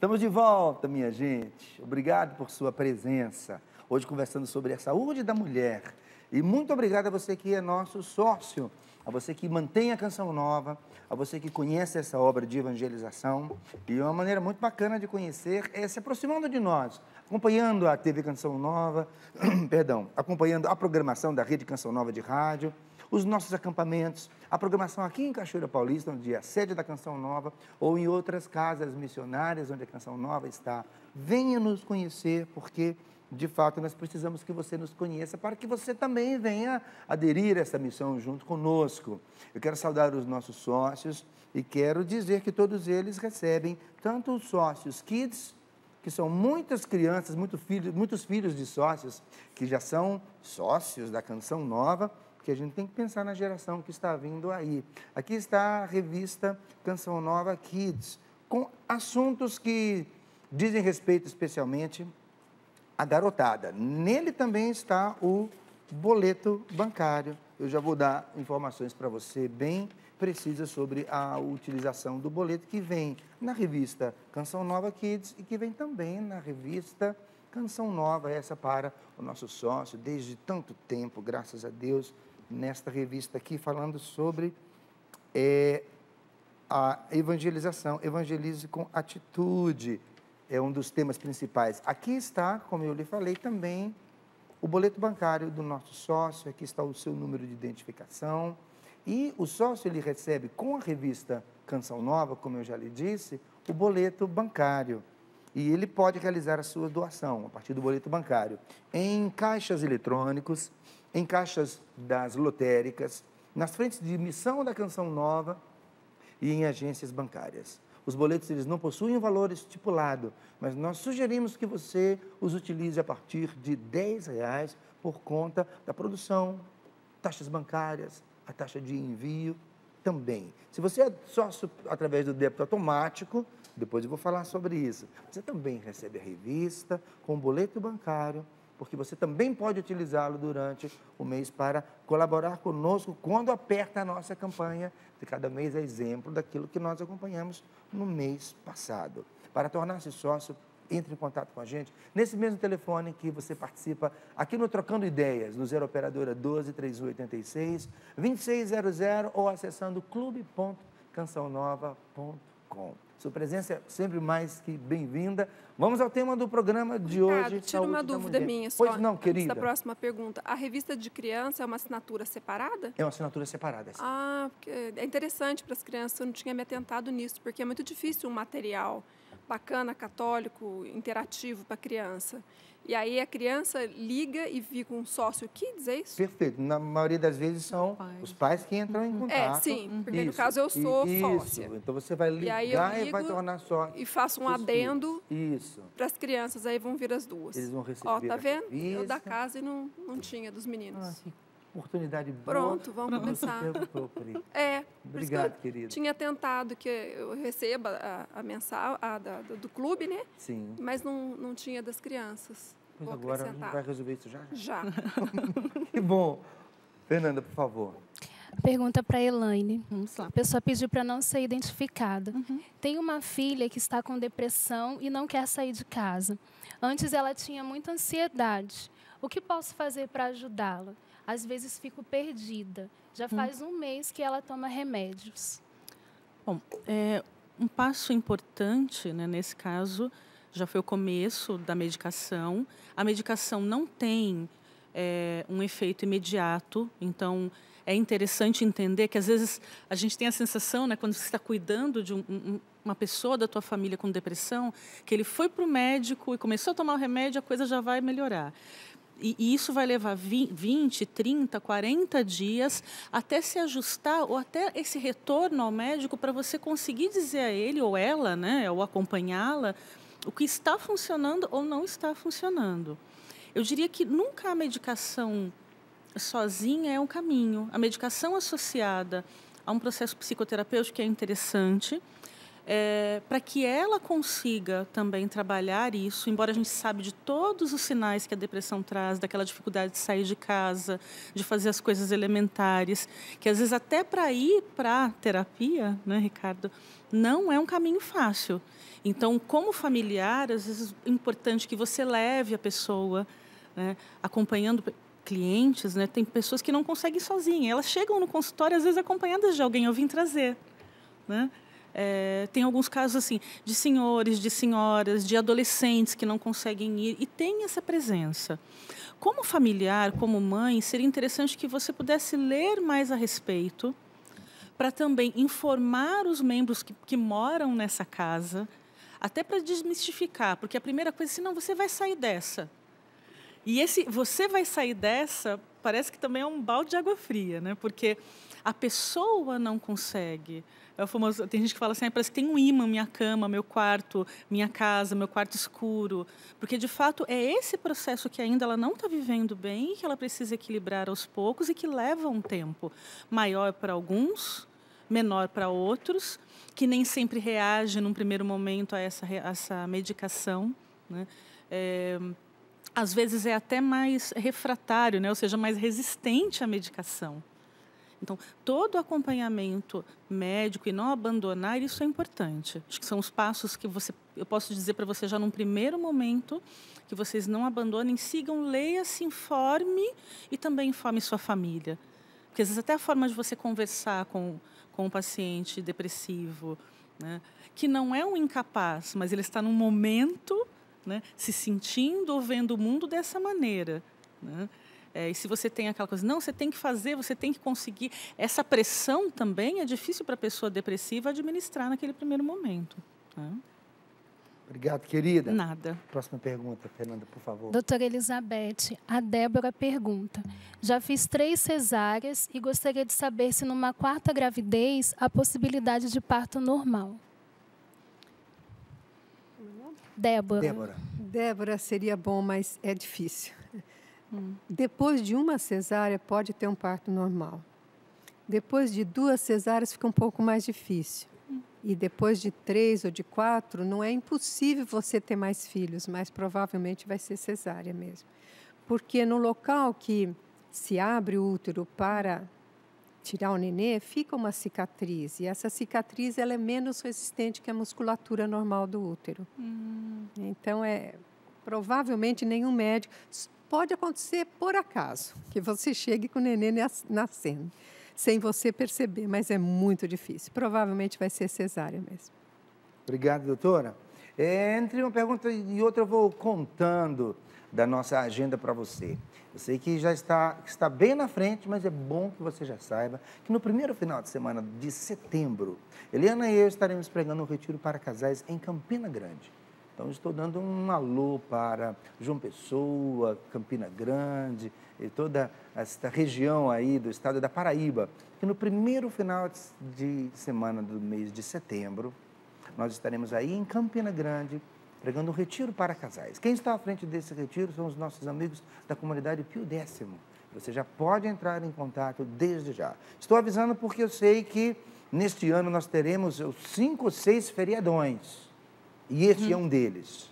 Estamos de volta, minha gente. Obrigado por sua presença. Hoje conversando sobre a saúde da mulher. E muito obrigado a você que é nosso sócio, a você que mantém a Canção Nova, a você que conhece essa obra de evangelização. E uma maneira muito bacana de conhecer é se aproximando de nós, acompanhando a TV Canção Nova, perdão, acompanhando a programação da Rede Canção Nova de rádio, os nossos acampamentos, a programação aqui em Cachoeira Paulista, onde é a sede da Canção Nova, ou em outras casas missionárias onde a Canção Nova está. Venha nos conhecer, porque, de fato, nós precisamos que você nos conheça para que você também venha aderir a essa missão junto conosco. Eu quero saudar os nossos sócios e quero dizer que todos eles recebem tanto os sócios Kids, que são muitas crianças, muitos filhos de sócios que já são sócios da Canção Nova, porque a gente tem que pensar na geração que está vindo aí. Aqui está a revista Canção Nova Kids, com assuntos que dizem respeito especialmente à garotada. Nele também está o boleto bancário. Eu já vou dar informações para você bem precisas sobre a utilização do boleto que vem na revista Canção Nova Kids e que vem também na revista Canção Nova, essa para o nosso sócio desde tanto tempo, graças a Deus, nesta revista aqui, falando sobre a evangelização. Evangelize com atitude, é um dos temas principais. Aqui está, como eu lhe falei, também o boleto bancário do nosso sócio, aqui está o seu número de identificação, e o sócio ele recebe com a revista Canção Nova, como eu já lhe disse, o boleto bancário. E ele pode realizar a sua doação a partir do boleto bancário em caixas eletrônicos, em caixas das lotéricas, nas frentes de missão da Canção Nova e em agências bancárias. Os boletos eles não possuem um valor estipulado, mas nós sugerimos que você os utilize a partir de R$10 por conta da produção, taxas bancárias, a taxa de envio também. Se você é sócio através do débito automático, depois eu vou falar sobre isso, você também recebe a revista com o boleto bancário, porque você também pode utilizá-lo durante o mês para colaborar conosco quando aperta a nossa campanha de cada mês, é exemplo daquilo que nós acompanhamos no mês passado. Para tornar-se sócio, entre em contato com a gente nesse mesmo telefone que você participa aqui no Trocando Ideias, no 0 Operadora 12 3186 2600 ou acessando clube.cançãonova.com. Sua presença é sempre mais que bem-vinda. Vamos ao tema do programa de hoje. Tira uma dúvida minha só. Pois não, querida. Antes da próxima pergunta. A revista de criança é uma assinatura separada? É uma assinatura separada, sim. Ah, porque é interessante para as crianças. Eu não tinha me atentado nisso, porque é muito difícil um material bacana, católico, interativo para a criança. E aí a criança liga e fica um sócio Kids, é isso? Perfeito. Na maioria das vezes são os pais que entram em contato. Sim, porque no caso eu sou sócia. Então você vai ligar e vai tornar sócio. E faço um adendo isso para as crianças, aí vão vir as duas. Eles vão receber. Ó, tá vendo? Eu da casa e não tinha dos meninos. Ah, que oportunidade boa. Pronto, vamos começar. Obrigado, querida. Tinha tentado que eu receba a mensal do clube, né? Sim. Mas não tinha das crianças. Pois agora a gente vai resolver isso já? Já. Que bom. Fernanda, por favor. Pergunta para a Elaine. Vamos lá. A pessoa pediu para não ser identificada. Tem uma filha que está com depressão e não quer sair de casa. Antes ela tinha muita ansiedade. O que posso fazer para ajudá-la? Às vezes fico perdida. Já faz um mês que ela toma remédios. Bom, um passo importante, né, nesse caso, já foi o começo da medicação. A medicação não tem um efeito imediato, então é interessante entender que às vezes a gente tem a sensação, né, quando você está cuidando de uma pessoa da tua família com depressão, que ele foi para o médico e começou a tomar o remédio, a coisa já vai melhorar. E isso vai levar 20, 30, 40 dias até se ajustar ou até esse retorno ao médico para você conseguir dizer a ele ou ela, né, ou acompanhá-la, o que está funcionando ou não está funcionando. Eu diria que nunca a medicação sozinha é um caminho. A medicação associada a um processo psicoterapêutico é interessante. para que ela consiga também trabalhar isso, embora a gente sabe de todos os sinais que a depressão traz, daquela dificuldade de sair de casa, de fazer as coisas elementares, que às vezes até para ir para a terapia, né, Ricardo, não é um caminho fácil. Então, como familiar, às vezes é importante que você leve a pessoa, né, acompanhando clientes, né, tem pessoas que não conseguem sozinhas, elas chegam no consultório, às vezes acompanhadas de alguém, eu vim trazer, né? Tem alguns casos assim de senhores, de senhoras, de adolescentes que não conseguem ir e tem essa presença. Como familiar, como mãe, seria interessante que você pudesse ler mais a respeito para também informar os membros que moram nessa casa, até para desmistificar, porque a primeira coisa é assim, não, você vai sair dessa. E esse você vai sair dessa parece que também é um balde de água fria, né? Porque a pessoa não consegue. É o famoso, tem gente que fala assim, parece que tem um imã, minha cama, meu quarto, minha casa, meu quarto escuro. Porque, de fato, é esse processo que ainda ela não está vivendo bem, que ela precisa equilibrar aos poucos e que leva um tempo maior para alguns, menor para outros, que nem sempre reage num primeiro momento a essa medicação, né? Às vezes é até mais refratário, né? Ou seja, mais resistente à medicação. Então, todo o acompanhamento médico e não abandonar, isso é importante. Acho que são os passos que eu posso dizer para você já num primeiro momento, que vocês não abandonem, sigam, leia, se informe e também informe sua família. Porque às vezes até a forma de você conversar com um paciente depressivo, né, que não é um incapaz, mas ele está num momento, né, se sentindo ou vendo o mundo dessa maneira, né? E se você tem aquela coisa, não, você tem que fazer, você tem que conseguir. Essa pressão também é difícil para a pessoa depressiva administrar naquele primeiro momento. Né? Obrigado, querida. Nada. Próxima pergunta, Fernanda, por favor. Doutora Elizabeth, a Débora pergunta, já fiz 3 cesáreas e gostaria de saber se numa 4ª gravidez há possibilidade de parto normal. Débora. Débora seria bom, mas é difícil. Depois de uma cesárea, pode ter um parto normal. Depois de 2 cesáreas, fica um pouco mais difícil. E depois de 3 ou de 4, não é impossível você ter mais filhos, mas provavelmente vai ser cesárea mesmo. Porque no local que se abre o útero para tirar o nenê, fica uma cicatriz. E essa cicatriz ela é menos resistente que a musculatura normal do útero. Então, provavelmente nenhum médico... Pode acontecer por acaso, que você chegue com o neném nascendo, sem você perceber, mas é muito difícil. Provavelmente vai ser cesárea mesmo. Obrigado, doutora. Entre uma pergunta e outra, eu vou contando da nossa agenda para você. Eu sei que já está bem na frente, mas é bom que você já saiba que no primeiro final de semana de setembro, Eliana e eu estaremos pregando um retiro para casais em Campina Grande. Então, estou dando um alô para João Pessoa, Campina Grande e toda esta região aí do estado da Paraíba, que no primeiro final de semana do mês de setembro, nós estaremos aí em Campina Grande, pregando um retiro para casais. Quem está à frente desse retiro são os nossos amigos da comunidade Pio X. Você já pode entrar em contato desde já. Estou avisando porque eu sei que neste ano nós teremos 5 ou 6 feriadões. E este é um deles,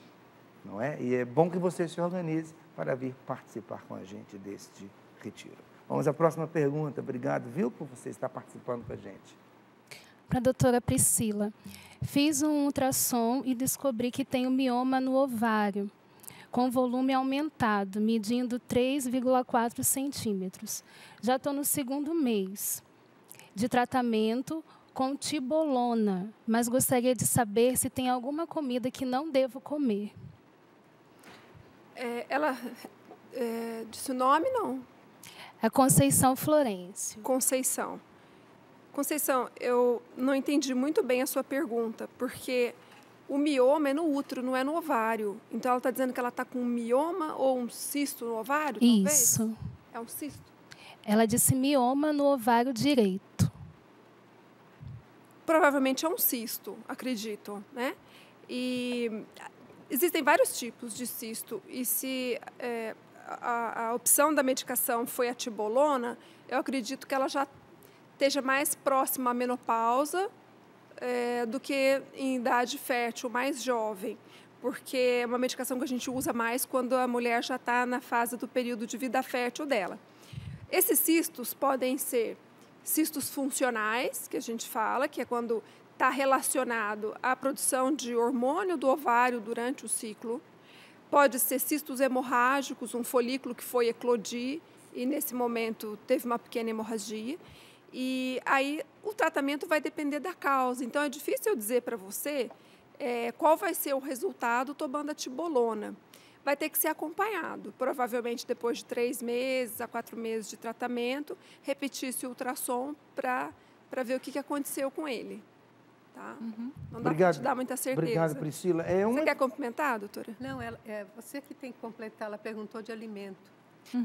não é? E é bom que você se organize para vir participar com a gente deste retiro. Vamos à próxima pergunta. Obrigado, viu, por você estar participando com a gente. Para a doutora Priscila, fiz um ultrassom e descobri que tenho mioma no ovário, com volume aumentado, medindo 3,4 centímetros. Já estou no 2º mês de tratamento com tibolona, mas gostaria de saber se tem alguma comida que não devo comer. Ela disse o nome, não? É Conceição Florencio. Conceição. Conceição, eu não entendi muito bem a sua pergunta, porque o mioma é no útero, não é no ovário. Então, ela está dizendo que ela está com um mioma ou um cisto no ovário, talvez? Isso. É um cisto? Ela disse mioma no ovário direito. Provavelmente é um cisto, acredito, né? E existem vários tipos de cisto, e se a opção da medicação foi a tibolona, eu acredito que ela já esteja mais próxima à menopausa do que em idade fértil, mais jovem, porque é uma medicação que a gente usa mais quando a mulher já está na fase do período de vida fértil dela. Esses cistos podem ser cistos funcionais, que a gente fala, que é quando está relacionado à produção de hormônio do ovário durante o ciclo. Pode ser cistos hemorrágicos, um folículo que foi eclodir e nesse momento teve uma pequena hemorragia. E aí o tratamento vai depender da causa. Então é difícil eu dizer para você qual vai ser o resultado tomando a tibolona. Vai ter que ser acompanhado, provavelmente depois de 3 meses a 4 meses de tratamento, repetir esse ultrassom para ver o que aconteceu com ele. Tá? Não dá para te dar muita certeza. Obrigado, Priscila. Você quer complementar, doutora? Não, você que tem que completar, ela perguntou de alimento.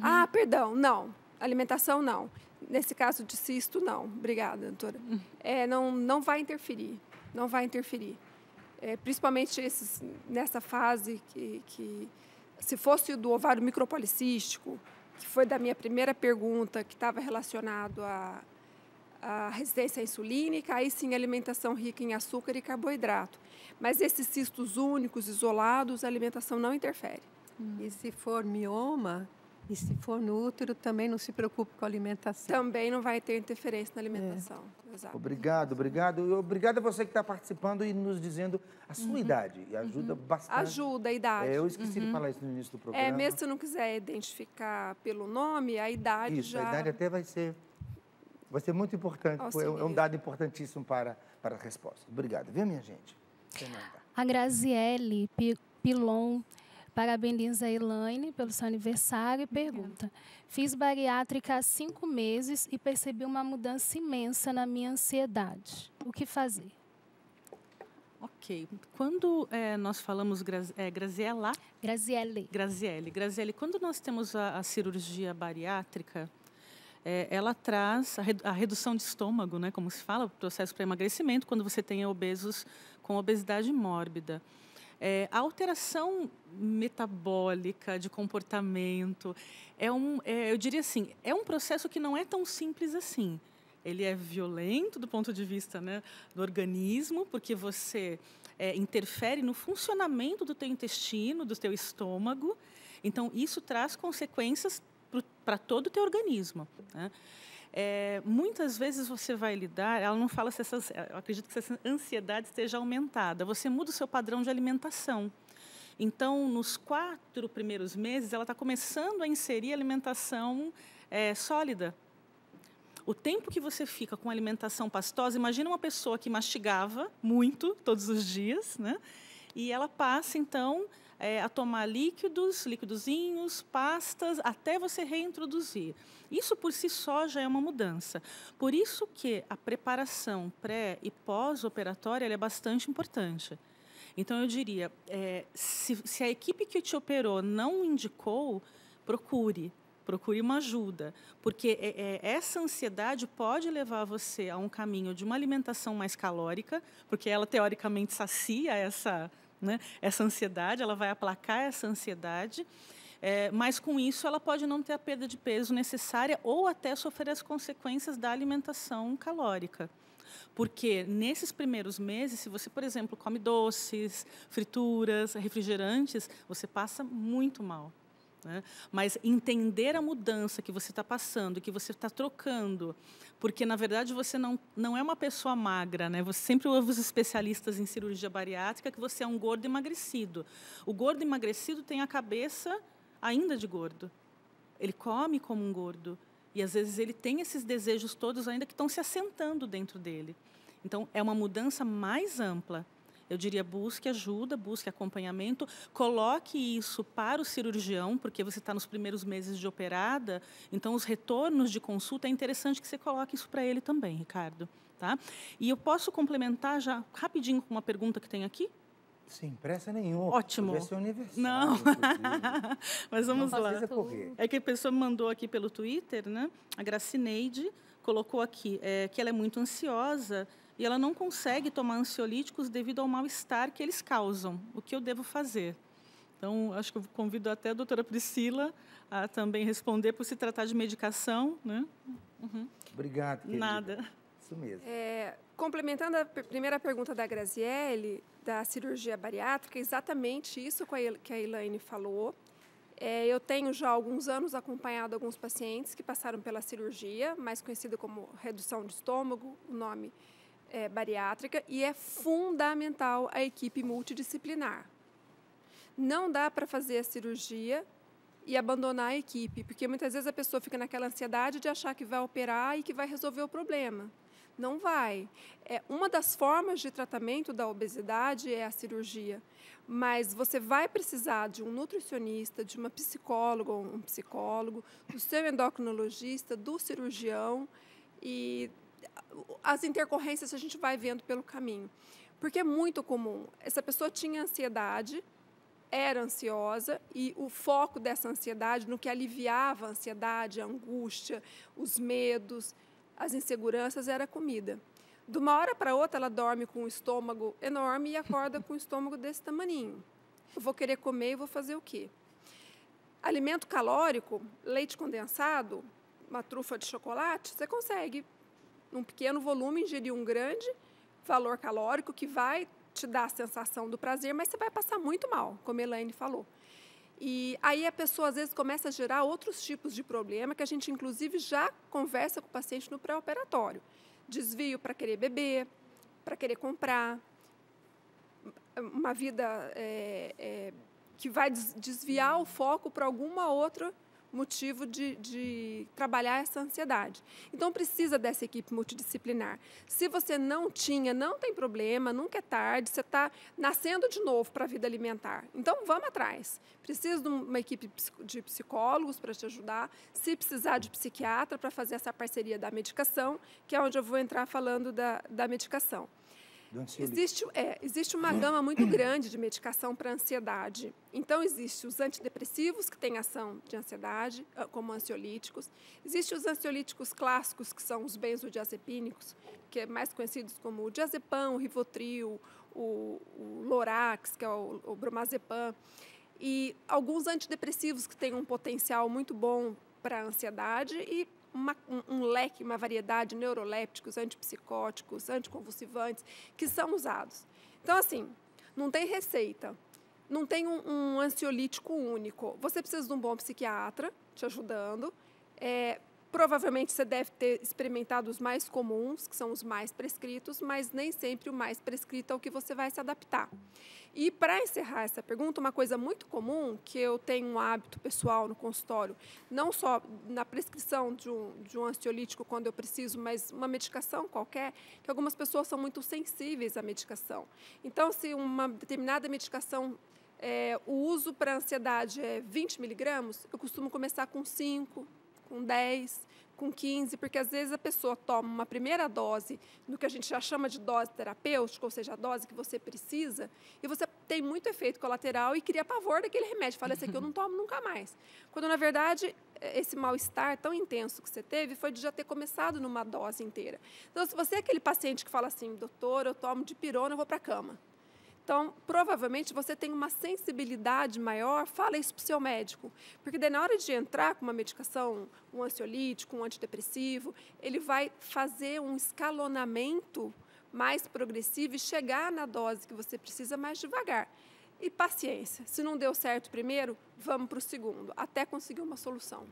Ah, perdão, não. Alimentação, não. Nesse caso de cisto, não. Obrigada, doutora. Não vai interferir. Não vai interferir. Principalmente nessa fase que se fosse do ovário micropolicístico, que foi da minha primeira pergunta, que estava relacionado à resistência insulínica, aí sim alimentação rica em açúcar e carboidrato. Mas esses cistos únicos, isolados, a alimentação não interfere. E se for mioma, e se for no útero, também não se preocupe com a alimentação. Também não vai ter interferência na alimentação. Exato. Obrigado. E obrigado a você que está participando e nos dizendo a sua idade. E ajuda bastante. Ajuda a idade. Eu esqueci de falar isso no início do programa. Mesmo se não quiser identificar pelo nome, a idade isso, já... a idade até vai ser muito importante. É um dado importantíssimo para a resposta. Obrigado. Viu, minha gente? A Graziele Pilon parabeniza a Elaine pelo seu aniversário e pergunta: fiz bariátrica há 5 meses e percebi uma mudança imensa na minha ansiedade. O que fazer? Ok. Quando nós falamos Graziele, quando nós temos a cirurgia bariátrica, ela traz a redução de estômago, né, como se fala, o processo para emagrecimento, quando você tem obesos com obesidade mórbida. A alteração metabólica de comportamento eu diria assim, é um processo que não é tão simples assim. Ele é violento do ponto de vista, né, do organismo, porque você interfere no funcionamento do teu intestino, do teu estômago. Então, isso traz consequências para todo o teu organismo, né? Muitas vezes você vai lidar, ela não fala eu acredito que essa ansiedade esteja aumentada, você muda o seu padrão de alimentação. Então, nos 4 primeiros meses, ela está começando a inserir alimentação sólida. O tempo que você fica com alimentação pastosa, imagina uma pessoa que mastigava muito todos os dias, né? E ela passa, então, a tomar líquidozinhos, pastas, até você reintroduzir. Isso, por si só, já é uma mudança. Por isso que a preparação pré- e pós-operatória é bastante importante. Então, eu diria, se a equipe que te operou não indicou, procure uma ajuda, porque essa ansiedade pode levar você a um caminho de uma alimentação mais calórica, porque ela, teoricamente, sacia essa ansiedade, ela vai aplacar essa ansiedade, mas com isso ela pode não ter a perda de peso necessária ou até sofrer as consequências da alimentação calórica. Porque nesses primeiros meses, se você, por exemplo, come doces, frituras, refrigerantes, você passa muito mal, né? Mas entender a mudança que você está passando, que você está trocando, porque, na verdade, você não é uma pessoa magra, né? Você sempre ouve os especialistas em cirurgia bariátrica que você é um gordo emagrecido. O gordo emagrecido tem a cabeça ainda de gordo. Ele come como um gordo. E, às vezes, ele tem esses desejos todos ainda que estão se assentando dentro dele. Então, é uma mudança mais ampla. Eu diria, busque ajuda, busque acompanhamento, coloque isso para o cirurgião, porque você está nos primeiros meses de operada, então os retornos de consulta, é interessante que você coloque isso para ele também, Ricardo. Tá? E eu posso complementar já rapidinho com uma pergunta que tem aqui? Sim, pressa nenhuma. Ótimo. Vai ser aniversário. Não, mas vamos lá. Correr. É que a pessoa me mandou aqui pelo Twitter, né? A Gracineide colocou aqui que ela é muito ansiosa e ela não consegue tomar ansiolíticos devido ao mal-estar que eles causam. O que eu devo fazer? Então, acho que eu convido até a doutora Priscila a também responder por se tratar de medicação, né? Obrigado, querida. Nada. Isso mesmo. Complementando a primeira pergunta da Graziele, da cirurgia bariátrica, exatamente isso que a Elaine falou. Eu tenho já há alguns anos acompanhado alguns pacientes que passaram pela cirurgia, mais conhecida como redução de estômago, o nome é bariátrica, e é fundamental a equipe multidisciplinar. Não dá para fazer a cirurgia e abandonar a equipe, porque muitas vezes a pessoa fica naquela ansiedade de achar que vai operar e que vai resolver o problema. Não vai. Uma das formas de tratamento da obesidade é a cirurgia, mas você vai precisar de um nutricionista, de uma psicóloga ou um psicólogo, do seu endocrinologista, do cirurgião, e as intercorrências a gente vai vendo pelo caminho. Porque é muito comum. Essa pessoa tinha ansiedade, era ansiosa, e o foco dessa ansiedade, no que aliviava a ansiedade, a angústia, os medos, as inseguranças, era a comida. De uma hora para outra, ela dorme com um estômago enorme e acorda com um estômago desse tamaninho. Eu vou querer comer e vou fazer o quê? Alimento calórico, leite condensado, uma trufa de chocolate, você consegue, num pequeno volume, ingerir um grande valor calórico que vai te dar a sensação do prazer, mas você vai passar muito mal, como a Elaine falou. E aí a pessoa, às vezes, começa a gerar outros tipos de problema que a gente, inclusive, já conversa com o paciente no pré-operatório. Desvio para querer beber, para querer comprar, uma vida que vai desviar o foco para alguma outra motivo de trabalhar essa ansiedade. Então, precisa dessa equipe multidisciplinar. Se você não tinha, não tem problema, nunca é tarde, você está nascendo de novo para a vida alimentar. Então, vamos atrás. Precisa de uma equipe de psicólogos para te ajudar, se precisar de psiquiatra para fazer essa parceria da medicação, que é onde eu vou entrar falando da medicação. Existe uma gama muito grande de medicação para ansiedade. Então, existem os antidepressivos, que têm ação de ansiedade, como ansiolíticos. Existem os ansiolíticos clássicos, que são os benzodiazepínicos, que é mais conhecidos como o diazepam, o rivotril, o Lorax, que é o bromazepam. E alguns antidepressivos que têm um potencial muito bom para a ansiedade e um leque, uma variedade de neurolépticos, antipsicóticos, anticonvulsivantes, que são usados. Então, assim, não tem receita, não tem um ansiolítico único. Você precisa de um bom psiquiatra te ajudando. Provavelmente você deve ter experimentado os mais comuns, que são os mais prescritos, mas nem sempre o mais prescrito é o que você vai se adaptar. E, para encerrar essa pergunta, uma coisa muito comum, que eu tenho um hábito pessoal no consultório, não só na prescrição de um ansiolítico quando eu preciso, mas uma medicação qualquer, que algumas pessoas são muito sensíveis à medicação. Então, se uma determinada medicação, o uso para ansiedade é 20 miligramas, eu costumo começar com 5, com 10, com 15, porque às vezes a pessoa toma uma primeira dose, no que a gente já chama de dose terapêutica, ou seja, a dose que você precisa, e você tem muito efeito colateral e cria pavor daquele remédio. Fala, esse aqui eu não tomo nunca mais. Quando, na verdade, esse mal-estar tão intenso que você teve foi de já ter começado numa dose inteira. Então, se você é aquele paciente que fala assim, doutor, eu tomo dipirona, eu vou para a cama. Então, provavelmente, você tem uma sensibilidade maior, fala isso para o seu médico. Porque daí, na hora de entrar com uma medicação, um ansiolítico, um antidepressivo, ele vai fazer um escalonamento mais progressivo e chegar na dose que você precisa mais devagar. E paciência. Se não deu certo primeiro, vamos para o segundo, até conseguir uma solução.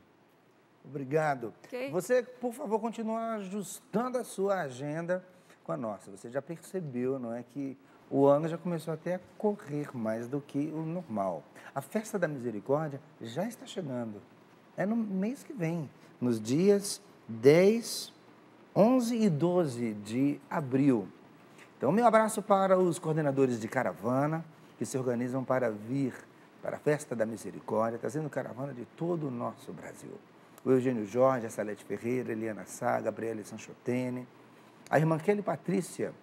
Obrigado. Okay? Você, por favor, continua ajustando a sua agenda com a nossa. Você já percebeu, não é, que o ano já começou até a correr mais do que o normal. A Festa da Misericórdia já está chegando. É no mês que vem, nos dias 10, 11 e 12 de abril. Então, meu abraço para os coordenadores de caravana que se organizam para vir para a Festa da Misericórdia, trazendo caravana de todo o nosso Brasil. O Eugênio Jorge, a Salete Ferreira, Eliana Sá, Gabriele Sanchotene, a irmã Kelly Patrícia,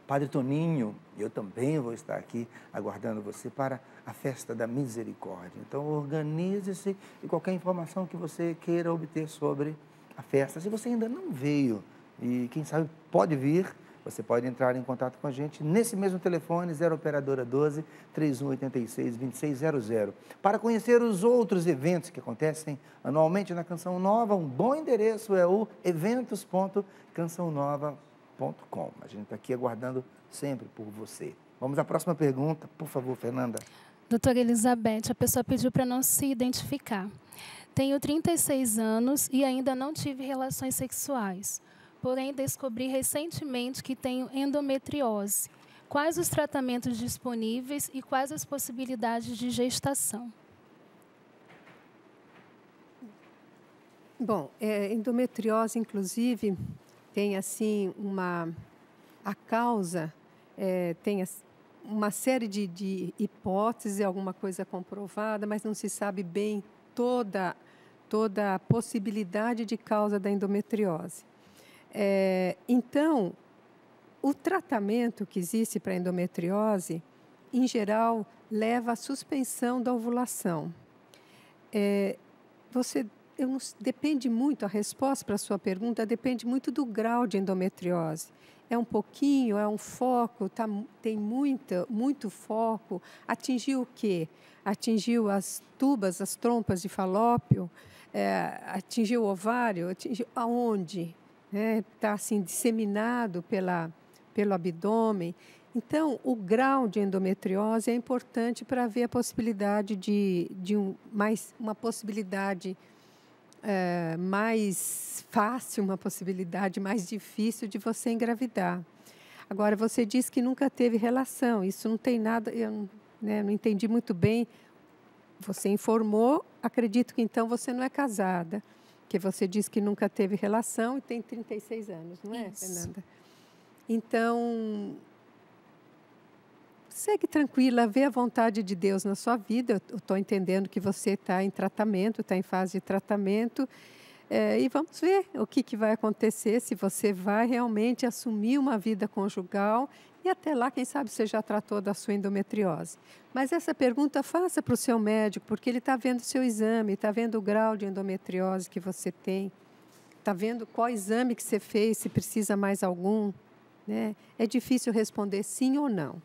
Padre Toninho, eu também vou estar aqui aguardando você para a Festa da Misericórdia. Então, organize-se e qualquer informação que você queira obter sobre a festa. Se você ainda não veio e, quem sabe, pode vir, Você pode entrar em contato com a gente nesse mesmo telefone, 0 Operadora 12 3186 2600. Para conhecer os outros eventos que acontecem anualmente na Canção Nova, um bom endereço é o eventos.cançãonova.com. A gente está aqui aguardando sempre por você. Vamos à próxima pergunta, por favor, Fernanda. Doutora Elizabeth, a pessoa pediu para não se identificar. Tenho 36 anos e ainda não tive relações sexuais. Porém, descobri recentemente que tenho endometriose. Quais os tratamentos disponíveis e quais as possibilidades de gestação? Bom, endometriose, inclusive, tem assim a causa tem uma série de hipóteses, alguma coisa comprovada, mas não se sabe bem toda a possibilidade de causa da endometriose. Então, o tratamento que existe para a endometriose, em geral, leva à suspensão da ovulação. Depende muito, a resposta para a sua pergunta depende muito do grau de endometriose. É um pouquinho, é um foco, tem muito foco. Atingiu o quê? Atingiu as tubas, as trompas de falópio, atingiu o ovário, atingiu aonde? Está assim, disseminado pelo abdômen. Então, o grau de endometriose é importante para ver a possibilidade de uma possibilidade mais fácil, uma possibilidade mais difícil de você engravidar. Agora, você disse que nunca teve relação, isso não tem nada, eu não entendi muito bem. Você informou, acredito que então você não é casada, porque você disse que nunca teve relação e tem 36 anos, não é, Isso. Fernanda? Então, segue tranquila, vê a vontade de Deus na sua vida. Eu estou entendendo que você está em tratamento, está em fase de tratamento. E vamos ver o que vai acontecer, se você vai realmente assumir uma vida conjugal. E até lá, quem sabe, você já tratou da sua endometriose. Mas essa pergunta faça para o seu médico, porque ele está vendo o seu exame, está vendo o grau de endometriose que você tem, está vendo qual exame que você fez, se precisa mais algum. Né? É difícil responder sim ou não.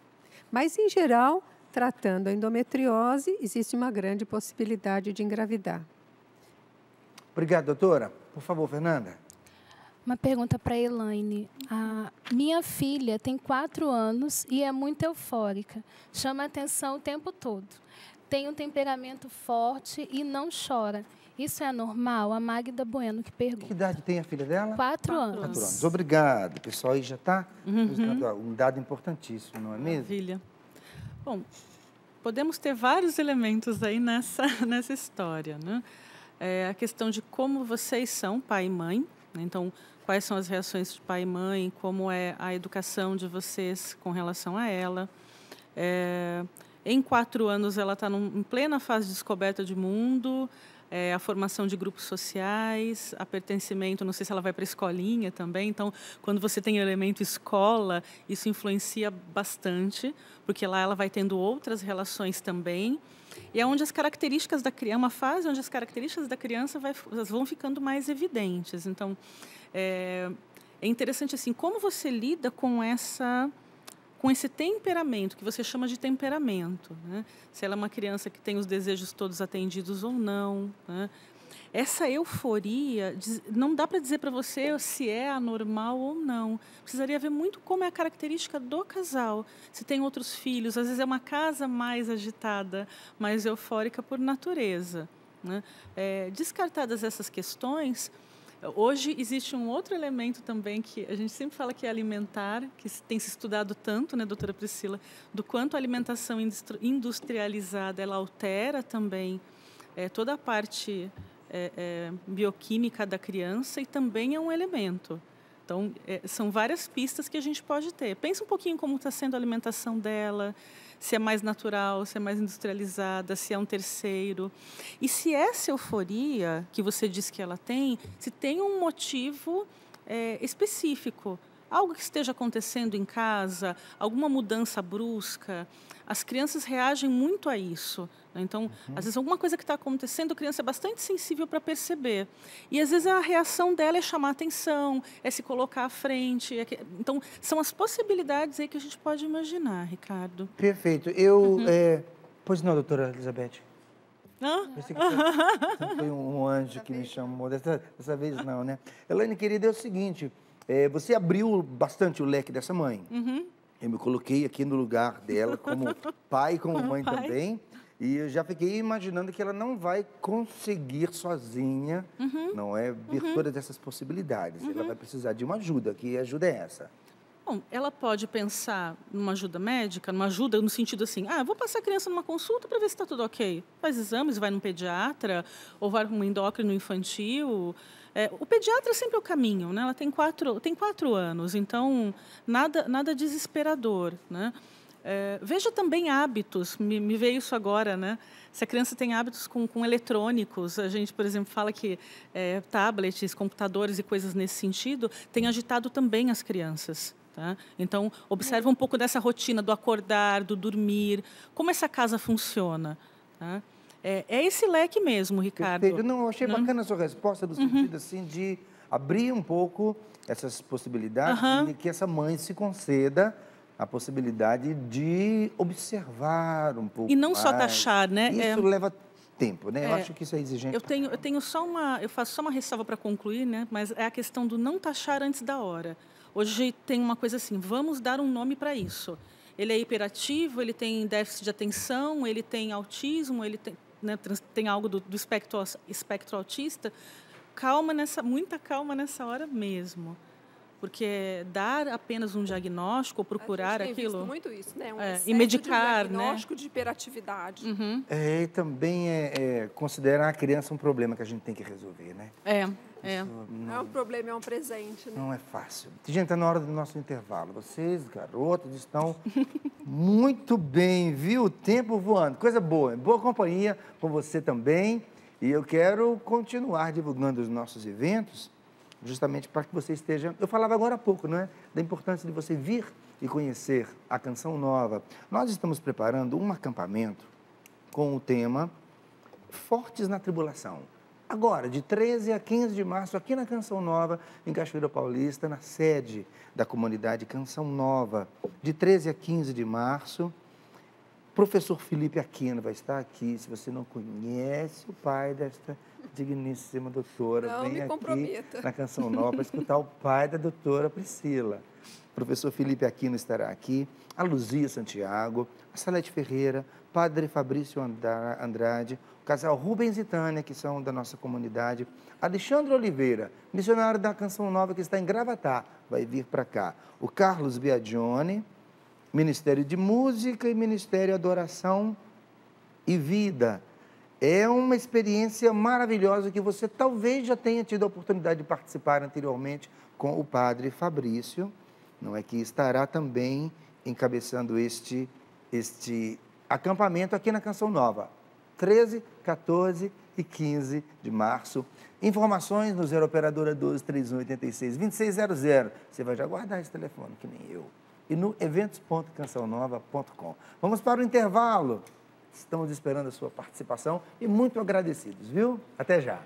Mas, em geral, tratando a endometriose, existe uma grande possibilidade de engravidar. Obrigado, doutora. Por favor, Fernanda. Uma pergunta para a Elaine. A minha filha tem 4 anos e é muito eufórica. Chama a atenção o tempo todo. Tem um temperamento forte e não chora. Isso é normal? A Magda Bueno que pergunta. Que idade tem a filha dela? 4 anos. 4 anos. Obrigado. O pessoal aí já está buscando um dado importantíssimo, não é mesmo? Maravilha. Bom, podemos ter vários elementos aí nessa história, né? A questão de como vocês são, pai e mãe, né? Então, quais são as reações de pai e mãe, como é a educação de vocês com relação a ela. Em 4 anos, ela está em plena fase de descoberta de mundo, a formação de grupos sociais, a pertencimento, não sei se ela vai para a escolinha também. Então, quando você tem o elemento escola, isso influencia bastante, porque lá ela vai tendo outras relações também. E é onde as características da criança, uma fase onde as características da criança vão ficando mais evidentes. Então, é interessante assim, como você lida com esse temperamento, que você chama de temperamento, né? Se ela é uma criança que tem os desejos todos atendidos ou não, né? Essa euforia, não dá para dizer para você se é anormal ou não. Precisaria ver muito como é a característica do casal. Se tem outros filhos, às vezes é uma casa mais agitada, mais eufórica por natureza, né? Descartadas essas questões, hoje existe um outro elemento também que a gente sempre fala que é alimentar, que tem se estudado tanto, né, doutora Priscila, do quanto a alimentação industrializada ela altera também toda a parte bioquímica da criança e também é um elemento. Então, são várias pistas que a gente pode ter. Pensa um pouquinho como está sendo a alimentação dela, se é mais natural, se é mais industrializada, se é um terceiro. E se essa euforia que você diz que ela tem, se tem um motivo específico. algo que esteja acontecendo em casa, alguma mudança brusca, as crianças reagem muito a isso. Né? Então, às vezes, alguma coisa que está acontecendo, a criança é bastante sensível para perceber. E, às vezes, a reação dela é chamar atenção, é se colocar à frente. Então, são as possibilidades aí que a gente pode imaginar, Ricardo. Perfeito. Pois não, doutora Elizabeth? Pensei que foi um anjo que me chamou. Dessa vez não, né? Elaine, querida, é o seguinte, você abriu bastante o leque dessa mãe. Eu me coloquei aqui no lugar dela como pai, como mãe também. E eu já fiquei imaginando que ela não vai conseguir sozinha, não é, ver todas essas possibilidades. Ela vai precisar de uma ajuda. Que ajuda é essa? Bom, ela pode pensar numa ajuda médica, numa ajuda no sentido assim, vou passar a criança numa consulta para ver se está tudo ok. Faz exames, vai num pediatra, ou vai para um endócrino infantil. O pediatra sempre é o caminho, né? Ela tem 4 anos, então nada desesperador, né? Veja também hábitos, me veio isso agora, né? Se a criança tem hábitos com eletrônicos, a gente, por exemplo, fala que tablets, computadores e coisas nesse sentido têm agitado também as crianças. Tá? Então, observe um pouco dessa rotina do acordar, do dormir, como essa casa funciona. Tá? É esse leque mesmo, Ricardo. Perfeito. Não, eu achei bacana a sua resposta, no sentido assim, de abrir um pouco essas possibilidades e que essa mãe se conceda a possibilidade de observar um pouco. E não mais. Só taxar, né? Isso leva tempo, né? Eu acho que isso é exigente. Eu faço só uma ressalva para concluir, né? Mas é a questão do não taxar antes da hora. Hoje tem uma coisa assim, vamos dar um nome para isso. Ele é hiperativo, ele tem déficit de atenção, ele tem autismo, ele tem, né, tem algo do espectro autista. Muita calma nessa hora mesmo. Porque dar apenas um diagnóstico ou procurar a gente tem aquilo... visto muito isso, né? E medicar, de diagnóstico de hiperatividade. E também considerar a criança um problema que a gente tem que resolver, né? Não é um problema, é um presente. Né? Não é fácil. Gente, está na hora do nosso intervalo. Vocês, garotas, estão muito bem, viu? O tempo voando. Coisa boa. Boa companhia com você também. E eu quero continuar divulgando os nossos eventos, justamente para que você esteja... Eu falava agora há pouco, não é? Da importância de você vir e conhecer a Canção Nova. Nós estamos preparando um acampamento com o tema Fortes na Tribulação. Agora, de 13 a 15 de março, aqui na Canção Nova, em Cachoeira Paulista, na sede da comunidade Canção Nova. De 13 a 15 de março, professor Felipe Aquino vai estar aqui. Se você não conhece o pai desta digníssima doutora, vem aqui na Canção Nova para escutar o pai da doutora Priscila. O professor Felipe Aquino estará aqui, a Luzia Santiago, a Salete Ferreira, Padre Fabrício Andrade, o casal Rubens e Tânia, que são da nossa comunidade, Alexandre Oliveira, missionário da Canção Nova, que está em Gravatá, vai vir para cá, o Carlos Biagione, Ministério de Música e Ministério Adoração e Vida. É uma experiência maravilhosa que você talvez já tenha tido a oportunidade de participar anteriormente com o Padre Fabrício, não é, que estará também encabeçando este acampamento aqui na Canção Nova, 13, 14 e 15 de março. Informações no 0 Operadora 12 31 86 2600. Você vai já guardar esse telefone, que nem eu. E no eventos.cançãonova.com. Vamos para o intervalo. Estamos esperando a sua participação e muito agradecidos, viu? Até já.